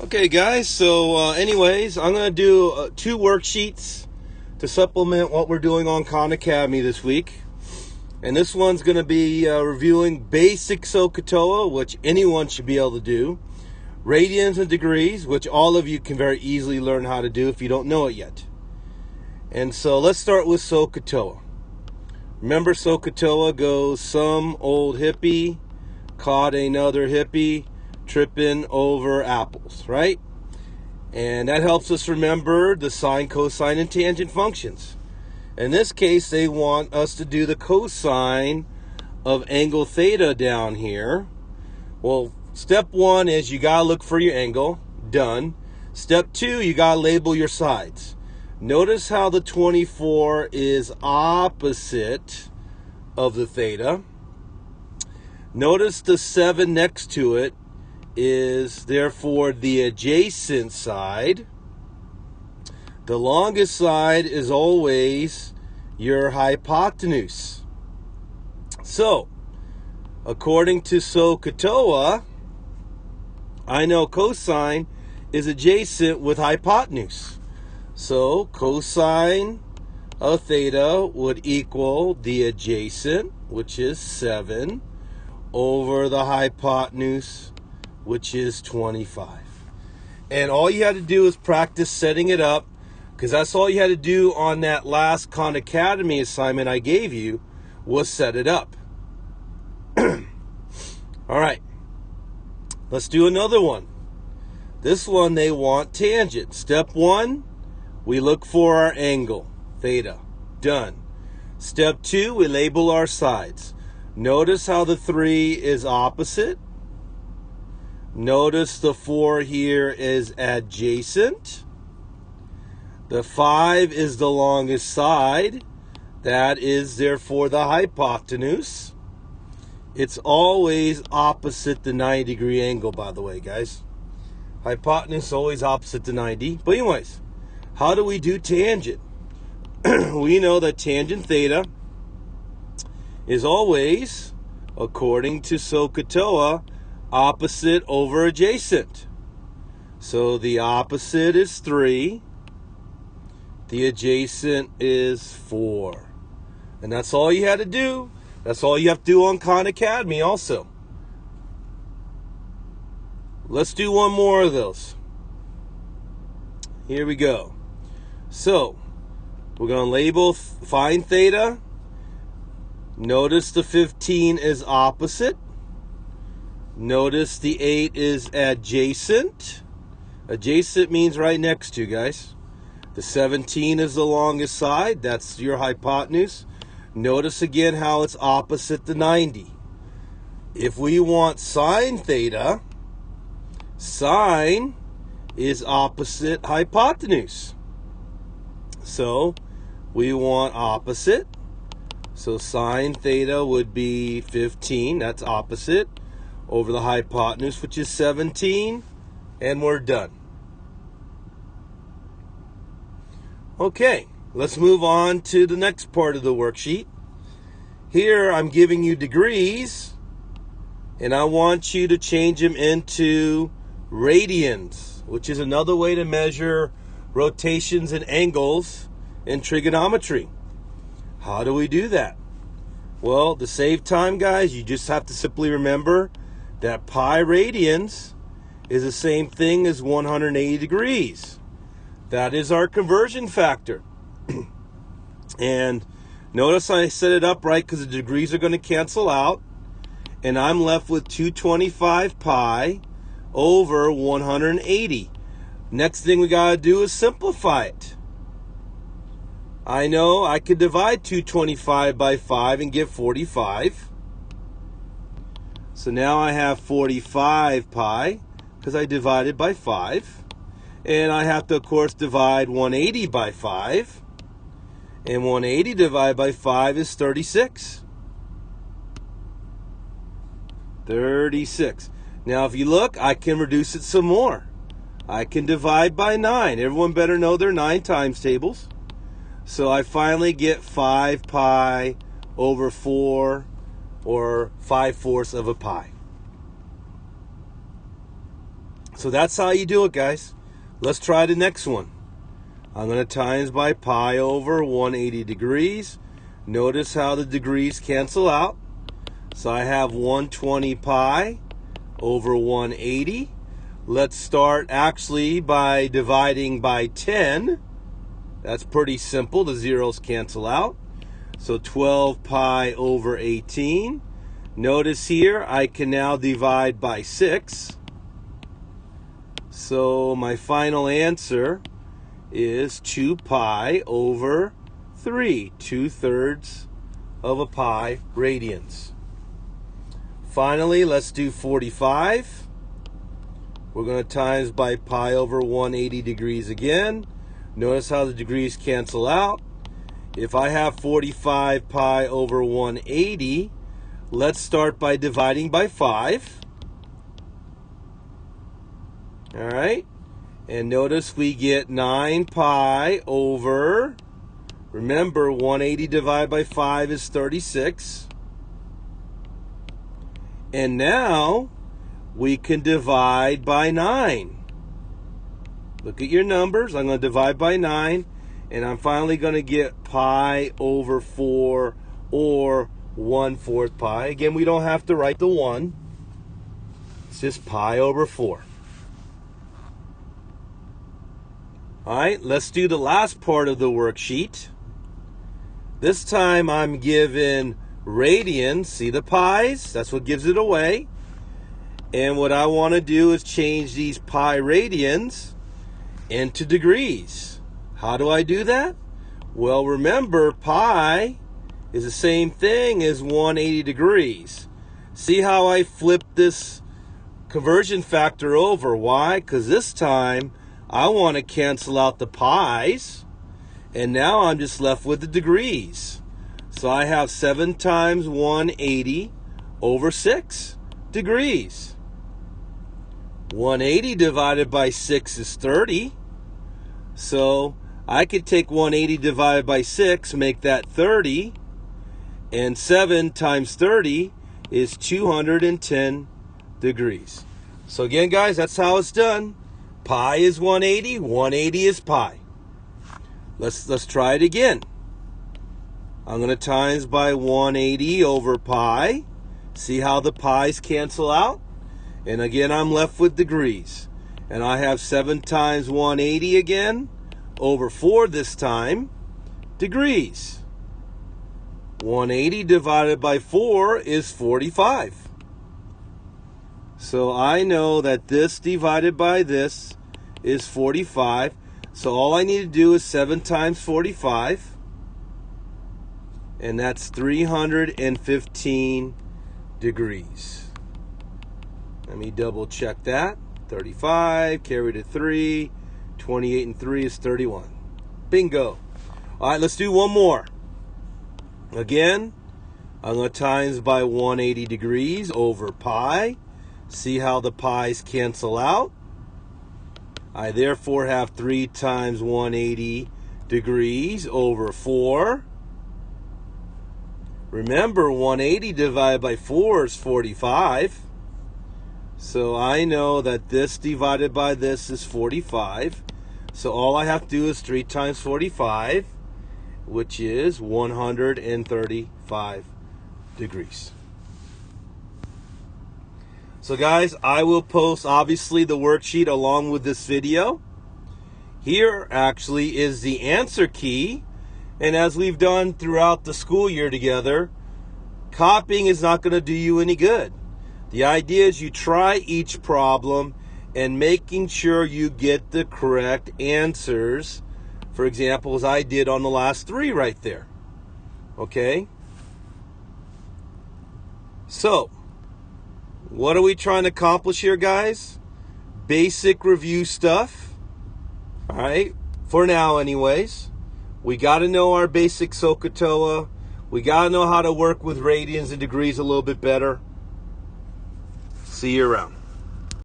Okay guys, so anyways, I'm going to do 2 worksheets to supplement what we're doing on Khan Academy this week. And this one's going to be reviewing basic Sohcahtoa, which anyone should be able to do. Radians and degrees, which all of you can very easily learn how to do if you don't know it yet. And so let's start with Sohcahtoa. Remember, Sohcahtoa goes, some old hippie caught another hippie tripping over apples, right? And that helps us remember the sine, cosine, and tangent functions. In this case, they want us to do the cosine of angle theta down here. Well, step 1 is you gotta look for your angle. Done. Step 2, you gotta label your sides. Notice how the 24 is opposite of the theta. Notice the 7 next to it is therefore the adjacent side. The longest side is always your hypotenuse. So, according to Sohcahtoa, I know cosine is adjacent with hypotenuse. So, cosine of theta would equal the adjacent, which is 7, over the hypotenuse, which is 25. And all you had to do is practice setting it up, because that's all you had to do on that last Khan Academy assignment I gave you, was set it up. All right, let's do another one. This one, they want tangent. Step 1, we look for our angle, theta. Done. Step 2, we label our sides. Notice how the 3 is opposite. Notice the 4 here is adjacent. The 5 is the longest side. That is therefore the hypotenuse. It's always opposite the 90-degree angle, by the way, guys. Hypotenuse always opposite the 90. But anyways, how do we do tangent? We know that tangent theta is always, according to Sohcahtoa, opposite over adjacent. So the opposite is 3. The adjacent is 4. And that's all you had to do. That's all you have to do on Khan Academy also. Let's do one more of those. Here we go. So, we're going to label find theta. Notice the 15 is opposite. Notice the 8 is adjacent. Adjacent means right next to, guys. The 17 is the longest side. That's your hypotenuse. Notice again how it's opposite the 90. If we want sine theta, sine is opposite hypotenuse. So we want opposite. So sine theta would be 15. That's opposite over the hypotenuse, which is 17, and we're done. Okay, let's move on to the next part of the worksheet. Here I'm giving you degrees, and I want you to change them into radians, which is another way to measure rotations and angles in trigonometry. How do we do that? Well, to save time, guys, you just have to simply remember that pi radians is the same thing as 180 degrees. That is our conversion factor. And notice I set it up right because the degrees are going to cancel out. And I'm left with 225 pi over 180. Next thing we got to do is simplify it. I know I could divide 225 by 5 and get 45. So now I have 45 pi because I divided by 5. And I have to, of course, divide 180 by 5. And 180 divided by 5 is 36. 36. Now, if you look, I can reduce it some more. I can divide by 9. Everyone better know their 9 times tables. So I finally get 5 pi over 4, or 5/4 of a pi. So that's how you do it, guys. Let's try the next one. I'm going to times by pi over 180 degrees. Notice how the degrees cancel out. So I have 120 pi over 180. Let's start actually by dividing by 10. That's pretty simple. The zeros cancel out. So 12 pi over 18. Notice here I can now divide by 6. So my final answer is 2 pi over 3, 2/3 of a pi radians. Finally, let's do 45. We're going to times by pi over 180 degrees again. Notice how the degrees cancel out. If I have 45 pi over 180, let's start by dividing by 5. All right. And notice we get 9 pi over, remember 180 divided by 5 is 36. And now we can divide by 9. Look at your numbers. I'm going to divide by 9. And I'm finally going to get pi over 4 or 1/4 pi. Again, we don't have to write the 1. It's just pi over 4. All right, let's do the last part of the worksheet. This time I'm given radians. See the pi's? That's what gives it away. And what I want to do is change these pi radians into degrees. How do I do that? Well, remember, pi is the same thing as 180 degrees. See how I flipped this conversion factor over? Why? Because this time I want to cancel out the pi's, and now I'm just left with the degrees. So I have 7 times 180 over 6 degrees. 180 divided by 6 is 30. So I could take 180 divided by 6, make that 30, and 7 times 30 is 210 degrees. So again, guys, that's how it's done. Pi is 180, 180 is pi. Let's try it again. I'm going to times by 180 over pi. See how the pi's cancel out? And again, I'm left with degrees. And I have 7 times 180 again, over 4 this time, degrees. 180 divided by 4 is 45. So I know that this divided by this is 45. So all I need to do is 7 times 45. And that's 315 degrees. Let me double check that. 35, carry to 3. 28 and 3 is 31. Bingo. All right, let's do one more. Again, I'm going to times by 180 degrees over pi. See how the pi's cancel out? I therefore have 3 times 180 degrees over 4. Remember, 180 divided by 4 is 45. So I know that this divided by this is 45. So all I have to do is 3 times 45, which is 135 degrees. So guys, I will post obviously the worksheet along with this video. Here actually is the answer key. And as we've done throughout the school year together, copying is not going to do you any good. The idea is you try each problem and making sure you get the correct answers. For example, as I did on the last 3 right there. Okay? So, what are we trying to accomplish here, guys? Basic review stuff. All right? For now, anyways. We got to know our basic Sohcahtoa. We got to know how to work with radians and degrees a little bit better. See you around.